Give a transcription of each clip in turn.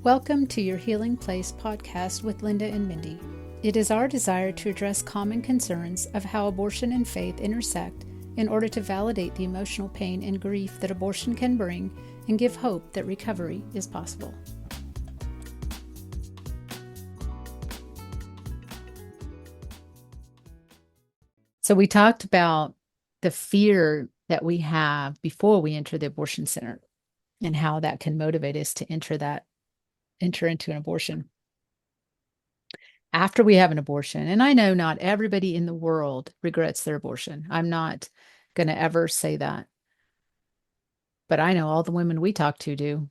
Welcome to your Healing Place podcast with Linda and Mindy. It is our desire to address common concerns of how abortion and faith intersect in order to validate the emotional pain and grief that abortion can bring and give hope that recovery is possible. So we talked about the fear that we have before we enter the abortion center and how that can motivate us to enter into an abortion. After we have an abortion, and I know not everybody in the world regrets their abortion. I'm not going to ever say that. But I know all the women we talk to do.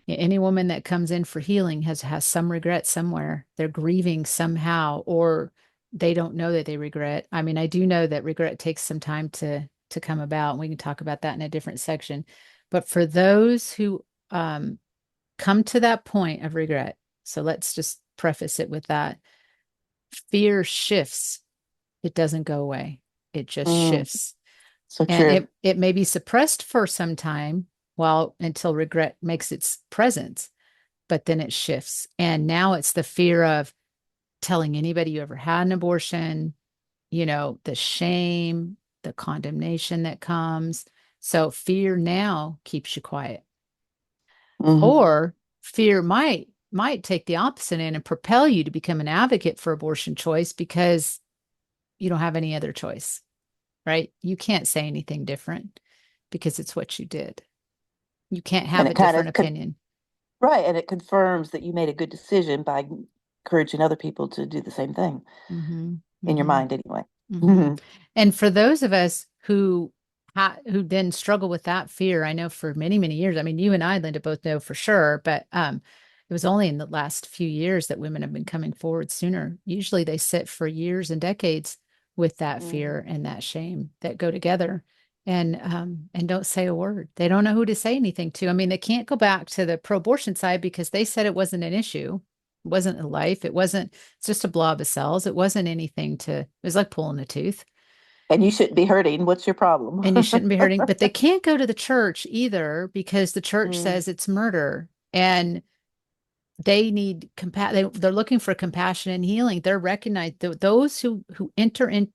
Any woman that comes in for healing has some regret somewhere. They're grieving somehow, or they don't know that they regret. I mean, I do know that regret takes some time to come about, and we can talk about that in a different section. But for those who come to that point of regret, so let's just preface it with that. Fear shifts. It doesn't go away. It just shifts. So and true. it may be suppressed for some time until regret makes its presence, but then it shifts. And now it's the fear of telling anybody you ever had an abortion, the shame, the condemnation that comes. So fear now keeps you quiet. Or fear might take the opposite end and propel you to become an advocate for abortion choice because you don't have any other choice, right? You can't say anything different because it's what you did. You can't have And a it kind different of opinion. right, and it confirms that you made a good decision by encouraging other people to do the same thing in your mind anyway. And for those of us who then struggle with that fear, I know for many, many years, I mean, you and I, Linda, both know for sure, but it was only in the last few years that women have been coming forward sooner. Usually they sit for years and decades with that fear and that shame that go together and don't say a word. They don't know who to say anything to. I mean, they can't go back to the pro-abortion side because they said it wasn't an issue. It wasn't a life. It's just a blob of cells. It wasn't anything it was like pulling a tooth. And you shouldn't be hurting. What's your problem? And you shouldn't be hurting, but they can't go to the church either because the church says it's murder and they need they're looking for compassion and healing. They're recognized those who enter into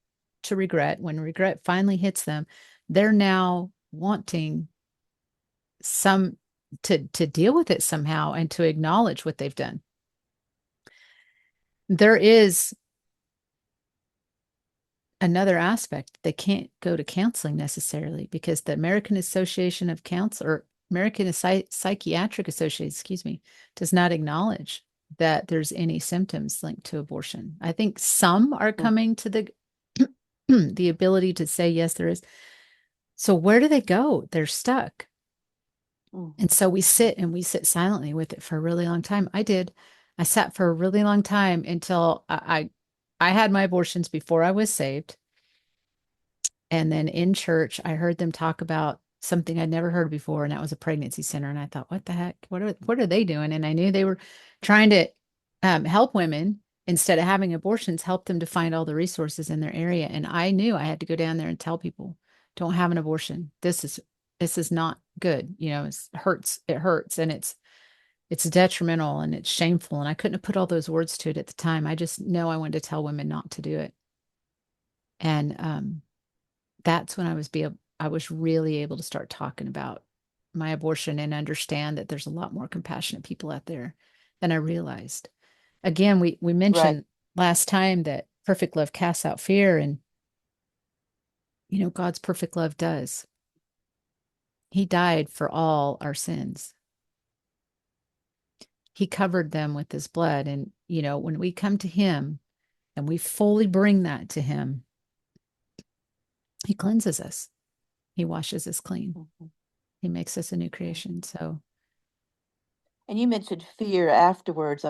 regret, when regret finally hits them, they're now wanting some to deal with it somehow and to acknowledge what they've done. There is another aspect. They can't go to counseling necessarily because the American Association of Counsel or American Psychiatric Association, excuse me, does not acknowledge that there's any symptoms linked to abortion. I think some are coming to the ability to say, yes, there is. So where do they go? They're stuck. And so we sit silently with it for a really long time. I did. I sat for a really long time until I had my abortions before I was saved. And then in church, I heard them talk about something I'd never heard before, and that was a pregnancy center. And I thought, what the heck? What are they doing? And I knew they were trying to help women instead of having abortions, help them to find all the resources in their area. And I knew I had to go down there and tell people, don't have an abortion. This is not good. It hurts. It hurts, and it's detrimental and it's shameful. And I couldn't have put all those words to it at the time. I just know I wanted to tell women not to do it. And that's when I was really able to start talking about my abortion and understand that there's a lot more compassionate people out there than I realized. Again, we mentioned last time that perfect love casts out fear, and God's perfect love does. He died for all our sins. He covered them with his blood. And, when we come to him and we fully bring that to him, he cleanses us. He washes us clean. He makes us a new creation. So. And you mentioned fear afterwards.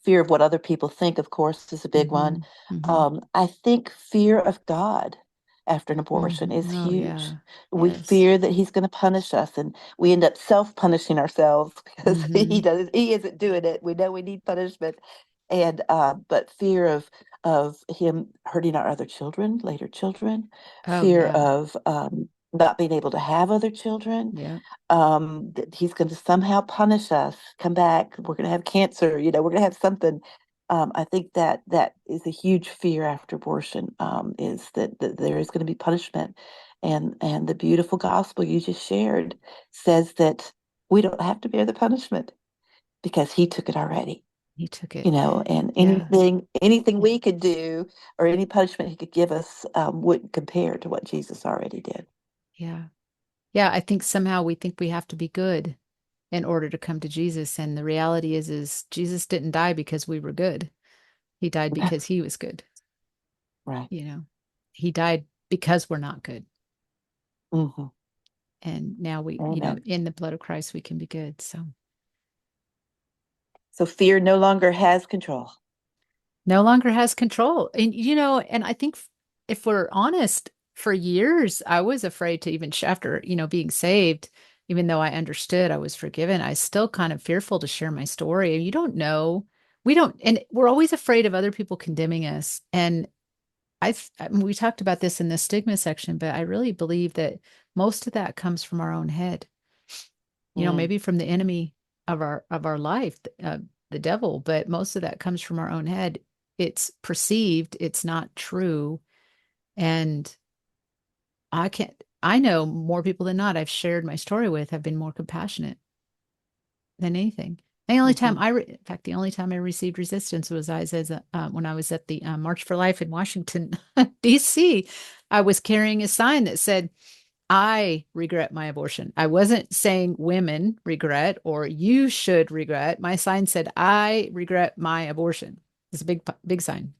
Fear of what other people think, of course, is a big one. I think fear of God after an abortion is Oh, huge. yeah. We Yes. fear that he's going to punish us, and we end up self-punishing ourselves because he isn't doing it. We know we need punishment. And but fear of him hurting our other children, later children, Oh, fear yeah. of not being able to have other children, Yeah. that he's going to somehow punish us, come back, we're going to have cancer, we're going to have something. I think that that is a huge fear after abortion, is that there is going to be punishment. And the beautiful gospel you just shared says that we don't have to bear the punishment because he took it already. He took it. And Yeah. anything we could do or any punishment he could give us, wouldn't compare to what Jesus already did. Yeah. Yeah. I think somehow we think we have to be good in order to come to Jesus. And the reality is Jesus didn't die because we were good. He died because he was good. Right. You know, he died because we're not good. Hmm. And now we, Amen. in the blood of Christ, we can be good. So So fear no longer has control. no longer has control. And, and I think if we're honest, for years, I was afraid to even, after, being saved, even though I understood I was forgiven, I still kind of fearful to share my story. And you don't know. We don't, and we're always afraid of other people condemning us. And I mean, we talked about this in the stigma section, but I really believe that most of that comes from our own head. Mm, Maybe from the enemy of our life, the devil, but most of that comes from our own head. It's perceived, it's not true. And I know more people than not I've shared my story with have been more compassionate than anything. mhm. In fact, the only time I received resistance was when I was at the March for Life in Washington, D.C. I was carrying a sign that said, I regret my abortion. I wasn't saying women regret or you should regret. My sign said, I regret my abortion. It's a big, big sign.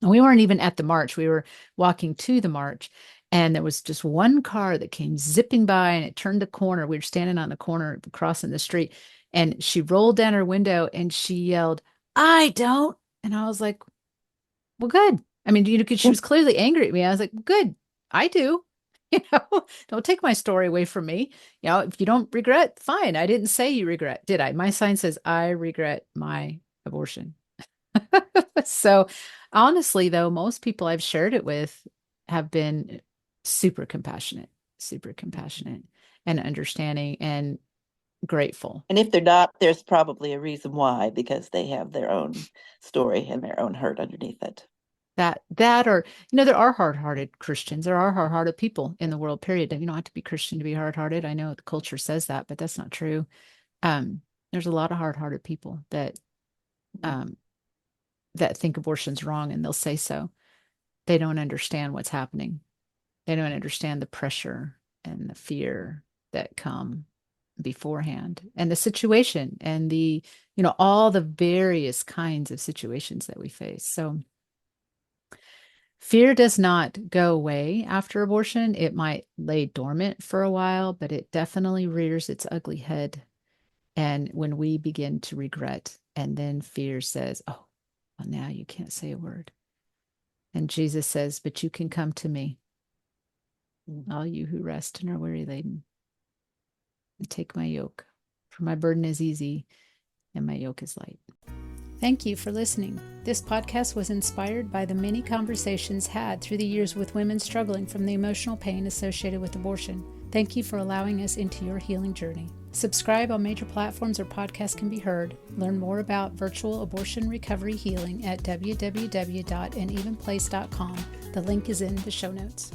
And we weren't even at the march. We were walking to the march, and there was just one car that came zipping by and it turned the corner. We were standing on the corner crossing the street, and she rolled down her window and she yelled, I don't. And I was like, well, good. I mean, 'cause she was clearly angry at me. I was like, good. I do. Don't take my story away from me. If you don't regret, fine. I didn't say you regret, did I? My sign says, I regret my abortion. So honestly, though, most people I've shared it with have been super compassionate and understanding and grateful. And if they're not, there's probably a reason why, because they have their own story and their own hurt underneath it. That or there are hard-hearted Christians. There are hard-hearted people in the world, period. And you don't have to be Christian to be hard-hearted. I know the culture says that, but that's not true. There's a lot of hard-hearted people um that think abortion's wrong, and they'll say so. They don't understand what's happening. They don't understand the pressure and the fear that come beforehand and the situation and all the various kinds of situations that we face. So fear does not go away after abortion. It might lay dormant for a while, but it definitely rears its ugly head. And when we begin to regret, and then fear says, oh, well, now you can't say a word. And Jesus says, but you can come to me, all you who rest and are weary laden, and take my yoke. For my burden is easy and my yoke is light. Thank you for listening. This podcast was inspired by the many conversations had through the years with women struggling from the emotional pain associated with abortion. Thank you for allowing us into your healing journey. Subscribe on major platforms where podcasts can be heard. Learn more about virtual abortion recovery healing at www.anevenplace.com. The link is in the show notes.